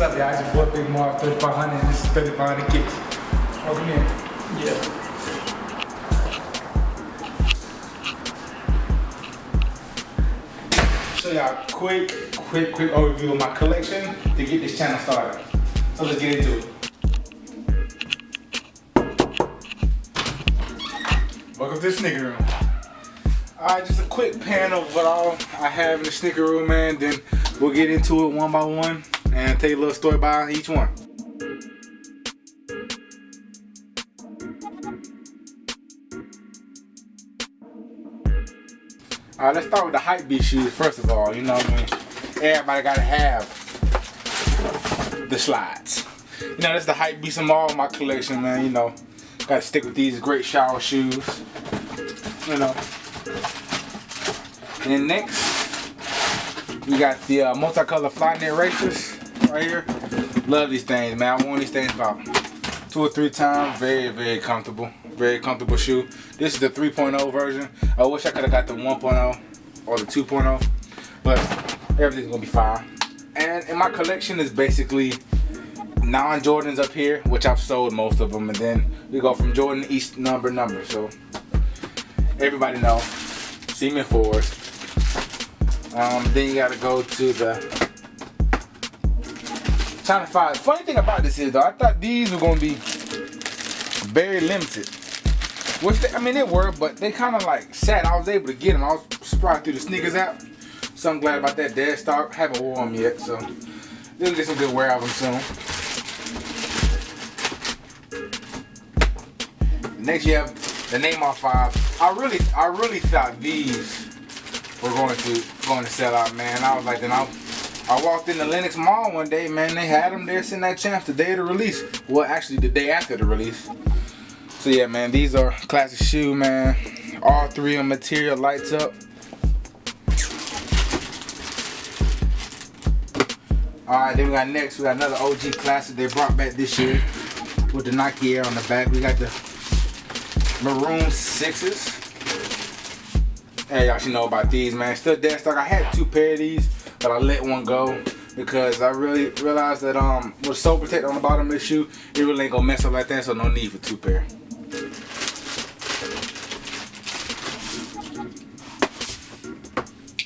up, y'all? It's your boy BigMarv3500, and this is 3500 Kicks. Welcome in. Yeah. Show y'all quick overview of my collection to get this channel started. So let's get into it. Welcome to the sneaker room. Alright, just a quick pan of what all I have in the sneaker room, man. Then we'll get into it one by one and tell you a little story about each one. Alright, let's start with the hypebeast shoes first of all. You know what I mean? Everybody gotta have the slides. You know, that's the hypebeast of all my collection, man. You know, gotta stick with these great shower shoes. You know. And then next, we got the multicolor Flyknit racers right here. Love these things, man. I worn these things about 2 or 3 times. Very comfortable. Very comfortable shoe. This is the 3.0 version. I wish I could have got the 1.0 or the 2.0, but everything's gonna be fine. And in my collection is basically non-Jordans up here, which I've sold most of them, and then we go from Jordan each number. So everybody know, Seaman 4s. Then you gotta go to the trying to find. Funny thing about this is though, I thought these were gonna be very limited. Which they, I mean they were, but they kind of like sat. I was able to get them. I was surprised through the sneakers app, so I'm glad about that. Dead stock. Haven't worn them yet, so they'll get some good wear of them soon. Next you have the Neymar 5. I really thought these were going to sell out, man. I was like, then I walked in the Lenox Mall one day, man. They had them there sitting at Champs the day of the release. Well, actually the day after the release. So yeah, man, these are classic shoe, man. All 3 of them material lights up. Alright, then we got next, we got another OG classic they brought back this year with the Nike Air on the back. We got the Maroon 6s. Hey, y'all should know about these, man. Still dead stock. I had 2 pair of these, but I let one go because I really realized that with sole protector on the bottom of the shoe, it really ain't gonna mess up like that, so no need for 2 pair.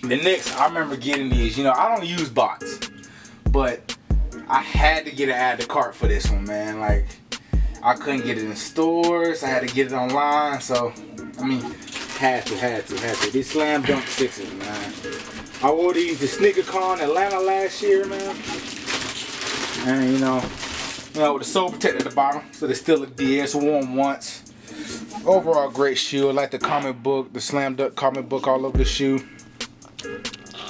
The next, I remember getting these. You know, I don't use bots, but I had to get it out of the cart for this one, man. Like, I couldn't get it in stores. I had to get it online, so I mean, had to. These Slam Dunk 6s, man. I wore these to SneakerCon Atlanta last year, man. And you know, with the sole protector at the bottom, so they still look DS. Worn once. Overall, great shoe. I like the comic book, the Slam Dunk comic book all over the shoe.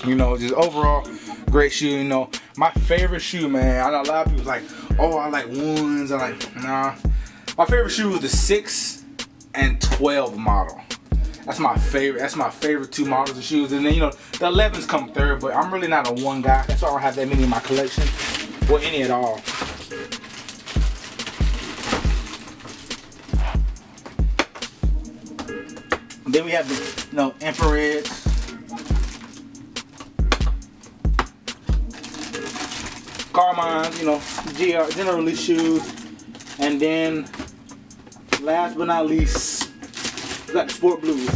You know, just overall great shoe. You know, my favorite shoe, man. I know a lot of people like, oh, I like ones. I'm like, nah. My favorite shoe is the 6 and 12 model. That's my favorite. That's my favorite 2 models of shoes. And then, you know, the 11s come third, but I'm really not a one guy. That's why I don't have that many in my collection, or any at all. And then we have the, you know, infrareds. Carmines, you know, general release shoes. And then, last but not least, we got the Sport Blues.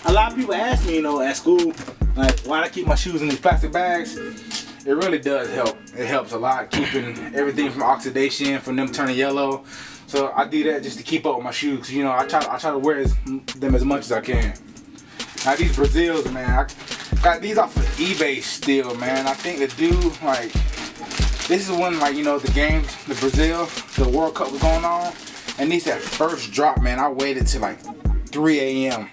A lot of people ask me, you know, at school, like, why do I keep my shoes in these plastic bags? It really does help. It helps a lot, keeping everything from oxidation, from them turning yellow. So I do that just to keep up with my shoes. Cause, you know, I try to wear them as much as I can. Now these Brazils, man, I got these off of eBay still, man. I think the dude, like, this is when, like, you know, the game, the Brazil, the World Cup was going on, and these had first drop, man. I waited till like 3 a.m.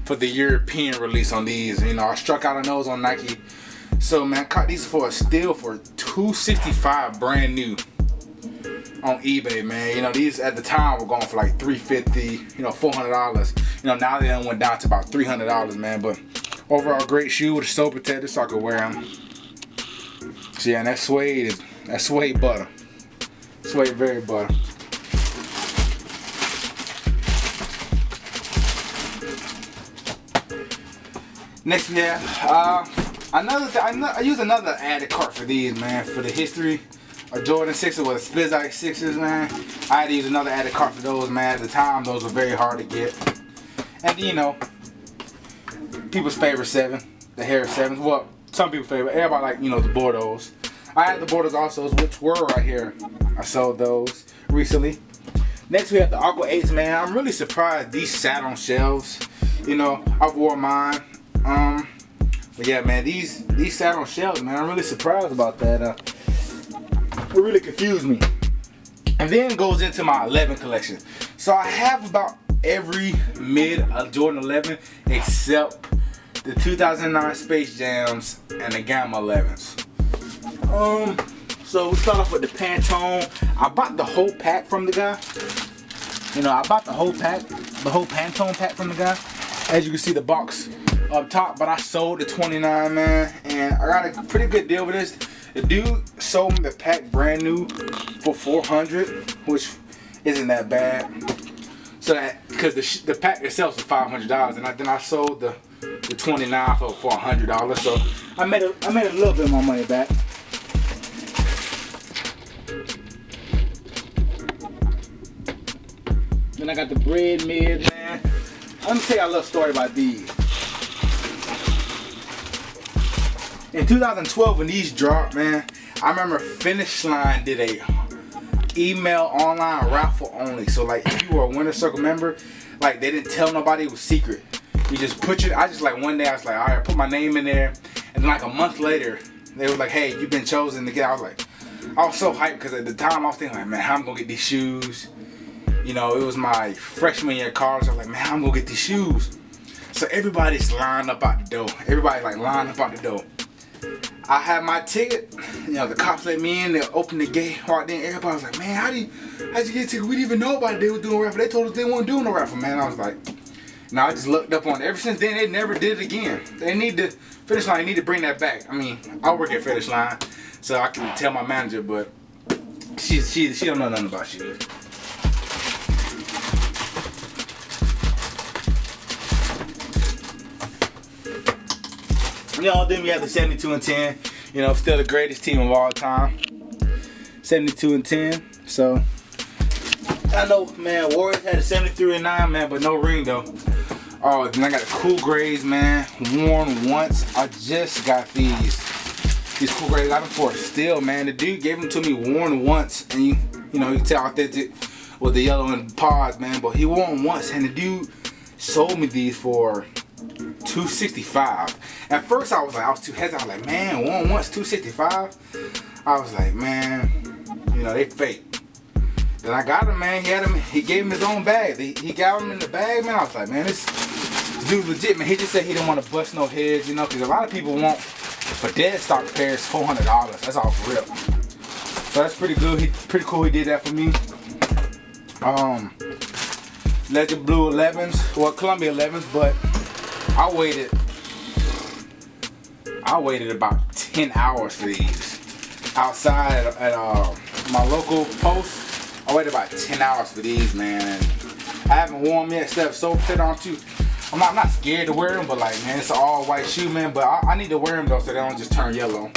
for the European release on these. You know, I struck out on those on Nike. So, man, I caught these for a steal for $265 brand new on eBay, man. You know, these at the time were going for like $350, you know, $400. You know, now they done went down to about $300, man. But overall, great shoe with a sole protector, so I could wear them. So yeah, and that suede butter. Suede very butter. Next, yeah, I use another added cart for these, man, for the history a Jordan 6 with a split eye 6s, man. I had to use another added cart for those, man. At the time, those were very hard to get. And you know, people's favorite 7, the Harris 7s. Well, some people's favorite. Everybody like, you know, the Bordeaux. I had the Bordeaux also, which were right here. I sold those recently. Next, we have the Aqua 8s, man. I'm really surprised these sat on shelves. You know, I've worn mine. But yeah, man, these sat on shelves, man. I'm really surprised about that. It really confused me. And then goes into my 11 collection. So I have about every mid Jordan 11 except the 2009 Space Jams and the Gamma 11s. So we start off with the Pantone. I bought the whole pack from the guy. You know, I bought the whole pack, the whole Pantone pack from the guy. As you can see, the box up top, but I sold the 29, man, and I got a pretty good deal with this. The dude sold me the pack brand new for $400, which isn't that bad. So that, because the pack itself is $500, and then I sold the 29 for $100. So I made a little bit of my money back. Then I got the bread mid, man. Let me tell you a little story about these. In 2012, when these dropped, man, I remember Finish Line did a email online raffle only. So like, if you were a Winner Circle member, like they didn't tell nobody, it was secret. You just put your, one day I was like, all right, put my name in there, and then like a month later, they were like, hey, you've been chosen to get. I was so hyped because at the time I was thinking like, man, how I'm gonna get these shoes. You know, it was my freshman year college. I was like, man, I'm gonna get these shoes. So everybody's lined up out the door. Everybody like lined up out the door. I had my ticket. You know, the cops let me in. They opened the gate, walked in. Everybody was like, man, how'd you get a ticket? We didn't even know about it. They were doing a raffle. They told us they weren't doing a raffle, man. I was like, no, I just looked up on it. Ever since then, they never did it again. They need to, Finish Line need to bring that back. I mean, I work at Finish Line, so I can tell my manager, but she don't know nothing about shoes. You know, then we have the 72 and 10. You know, still the greatest team of all time. 72 and 10. So I know, man, Warriors had a 73 and 9, man, but no ring though. Oh, then I got the Cool Grays, man. Worn once. I just got these Cool Grays. I got them for still, man. The dude gave them to me worn once, and you know, you can tell authentic with the yellow and pods, man. But he wore them once, and the dude sold me these for $265. At first I was too hesitant. I was like, man, one once $265. I was like, man, you know, they fake. Then I got him, man. He gave him his own bag. He got him in the bag, man. I was like, man, this dude's legit, man. He just said he didn't want to bust no heads, you know, because a lot of people want for dead stock pairs $400. That's off rip. So that's pretty good. Pretty cool. He did that for me. Legend Blue 11s, well, Columbia 11s, but I waited about 10 hours for these. Outside at my local post, I waited about 10 hours for these, man. And I haven't worn them yet. Steph so fit on too. I'm not scared to wear them, but like, man, it's an all white shoe, man. But I need to wear them though, so they don't just turn yellow.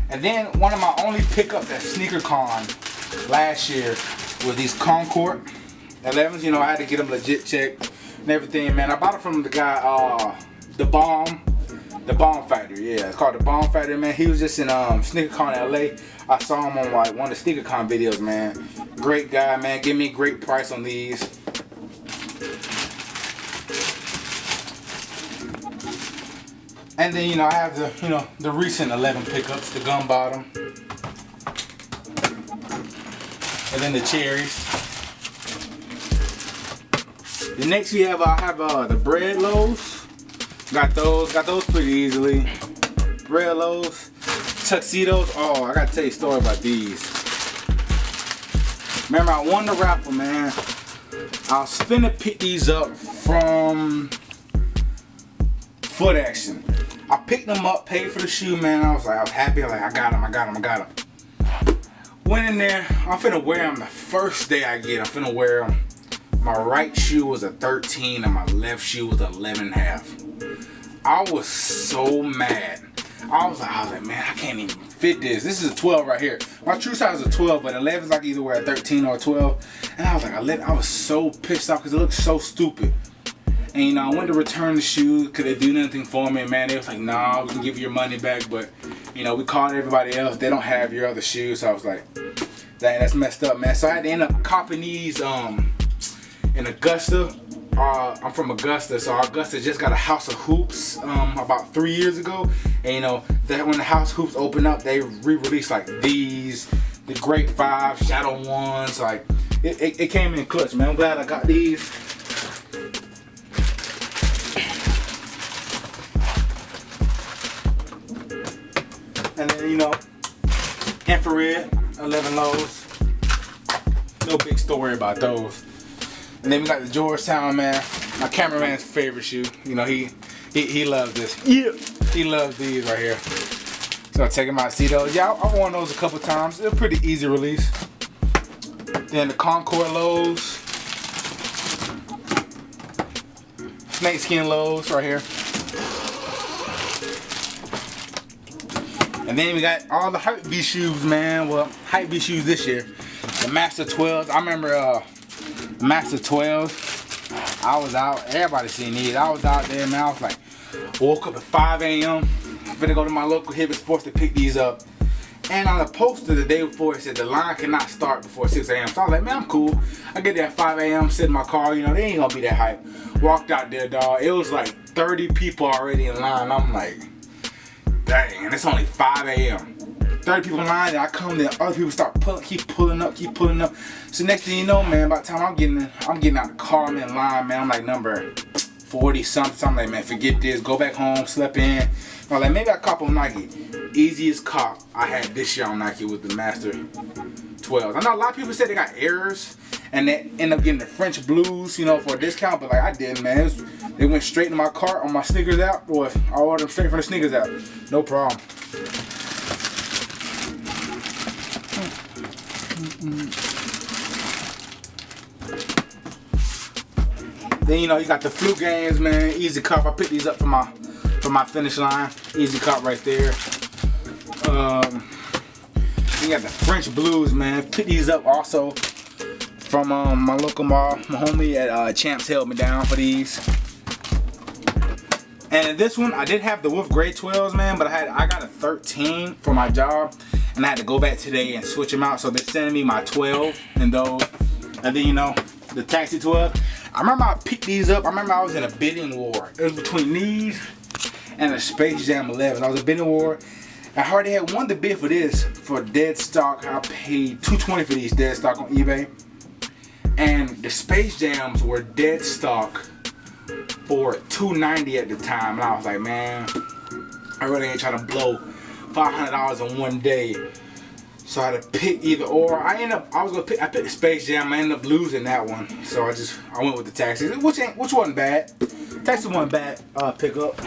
And then one of my only pickups at SneakerCon last year was these Concord 11s. You know, I had to get them legit checked and everything, man. I bought it from the guy, the Bomb Factory. Yeah, it's called the Bomb Factory, man. He was just in SneakerCon LA. I saw him on like one of the SneakerCon videos, man. Great guy, man. Give me a great price on these. And then, you know, I have the recent 11 pickups, the gum bottom, and then the cherries. The next I have the bread loaves. Got those pretty easily. Bread loaves, tuxedos. Oh, I gotta tell you a story about these. Remember, I won the raffle, man. I was finna pick these up from Foot Action. I picked them up, paid for the shoe, man. I was happy. I got them. Went in there. I'm finna wear them the first day I get. I'm finna wear them. My right shoe was a 13 and my left shoe was 11.5. I was so mad. I was like, man, I can't even fit this. This is a 12 right here. My true size is a 12, but 11 is like either wear a 13 or a 12. And I was like, I was so pissed off because it looked so stupid. And you know, I went to return the shoes. Could they do nothing for me? And man, they was like, nah, we can give you your money back, but you know, we called everybody else. They don't have your other shoes. So I was like, dang, that's messed up, man. So I had to end up copping these in Augusta. I'm from Augusta, so Augusta just got a House of Hoops about 3 years ago. And you know, that when the House Hoops opened up, they re-released like these, the Great 5, Shadow 1s. Like it came in clutch, man. I'm glad I got these. And then, you know, infrared 11 lows. No big story about those. And then we got the Georgetown, man. My cameraman's favorite shoe. You know, he loves this. Yeah. He loves these right here. So I take him out, see those. Yeah, I've worn those a couple times. They're pretty easy release. Then the Concord lows. Snakeskin lows right here. And then we got all the Hypebeast shoes, man. Well, Hypebeast shoes this year. The Master 12s. I remember Master 12s. I was out. Everybody seen these. I was out there, man. I was like, woke up at 5 a.m. Better go to my local Hibbett Sports to pick these up. And on the poster the day before, it said the line cannot start before 6 a.m. So I was like, man, I'm cool. I get there at 5 a.m., sit in my car. You know, they ain't gonna be that hype. Walked out there, dog. It was like 30 people already in line. I'm like, dang, and it's only 5 a.m. 30 people in line, and I come there, other people start keep pulling up. So next thing you know, man, by the time I'm getting out the car, I'm in line, man. I'm like number 40 something. So I'm like, man, forget this. Go back home, slept in. I'm like, maybe I cop on Nike. Easiest cop I had this year on Nike with the Master 12s. I know a lot of people said they got errors and they end up getting the French Blues, you know, for a discount, but like I didn't, man. They went straight in my cart on my sneakers app, or I ordered them straight from the sneakers app. No problem. Then you know you got the flu games, man. Easy cup. I picked these up from my finish line. Easy cup right there. You got the French Blues, man. Picked these up also from my local mall. My homie at Champs held me down for these. And in this one, I did have the Wolf Gray 12s, man, but I got a 13 for my job, and I had to go back today and switch them out. So they're sending me my 12 and those, and then you know the Taxi 12. I remember I picked these up. I remember I was in a bidding war. It was between these and the Space Jam 11. I was in a bidding war. I already had won the bid for this for dead stock. I paid $220 for these dead stock on eBay, and the Space Jams were dead stock for $290 at the time, and I was like, man, I really ain't trying to blow $500 in one day. So I had to pick either or. I picked the Space Jam. I ended up losing that one, so I went with the Taxi, which wasn't bad. Taxi wasn't bad pickup.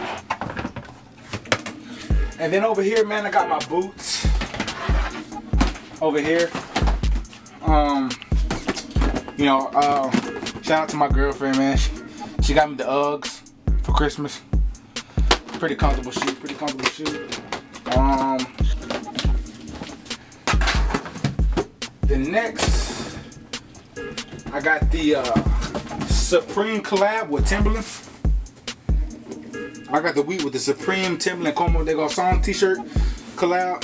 And then over here, man, I got my boots. Over here, you know, shout out to my girlfriend, man. She got me the Uggs for Christmas. Pretty comfortable shoe. The next, I got the Supreme collab with Timberland. I got the wheat with the Supreme Timberland Como de Garçon t-shirt collab.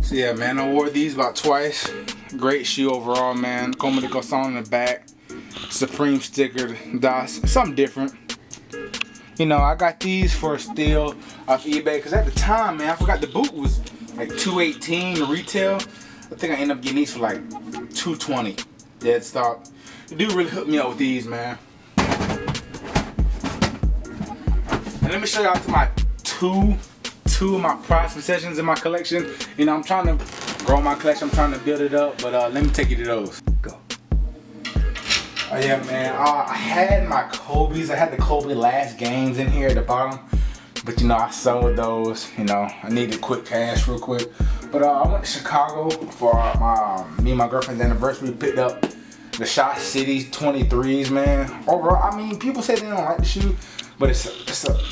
So yeah, man, I wore these about twice. Great shoe overall, man. Como de Garçon in the back. Supreme sticker, DOS, something different. You know, I got these for a steal off eBay, because at the time, man, I forgot the boot was like $218 retail. I think I ended up getting these for like $220 dead stock. The dude really hooked me up with these, man. And let me show y'all to my two of my prized possessions in my collection. You know, I'm trying to grow my collection, I'm trying to build it up, but let me take you to those. Go. Oh yeah, man, I had my Kobe's. I had the Kobe last games in here at the bottom, but you know, I sold those. You know, I needed quick cash real quick. But I went to Chicago for me and my girlfriend's anniversary. We picked up the Shot City 23s, man. Overall, I mean, people say they don't like the shoe, but it's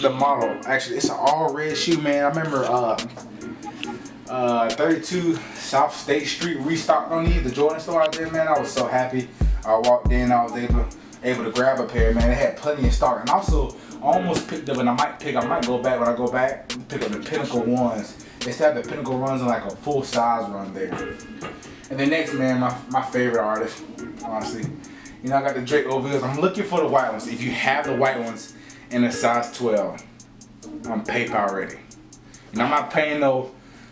the model. Actually, it's an all red shoe, man. I remember 32 South State Street restocked on these, the Jordan store out there, man. I was so happy. I walked in, I was able to grab a pair, man. They had plenty in stock, and also I almost picked up, and I might go back when I go back, pick up the Pinnacle ones. They still have the Pinnacle runs in like a full size run there. And then next, man, my favorite artist, honestly. You know, I got the Drake OVs. I'm looking for the white ones. If you have the white ones in a size 12, I'm PayPal ready. And I'm not paying no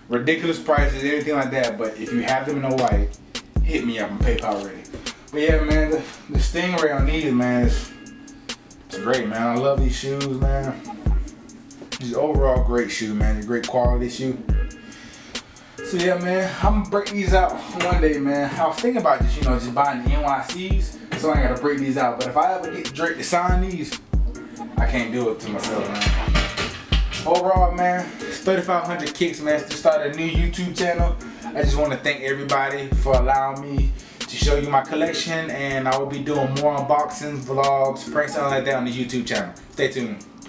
ridiculous prices, anything like that, but if you have them in the white, hit me up. I'm PayPal ready. But yeah, man, the Stingray on these, man, it's great, man. I love these shoes, man. Just overall great shoe, man. A great quality shoe. So yeah, man, I'm gonna break these out one day, man. I was thinking about just, you know, just buying the NYCs, so I ain't gotta break these out. But if I ever get Drake to sign these, I can't do it to myself, man. Overall, man, it's 3,500 kicks, man. Just started a new YouTube channel. I just want to thank everybody for allowing me to show you my collection, and I will be doing more unboxings, vlogs, pranks, something like that on the YouTube channel. Stay tuned.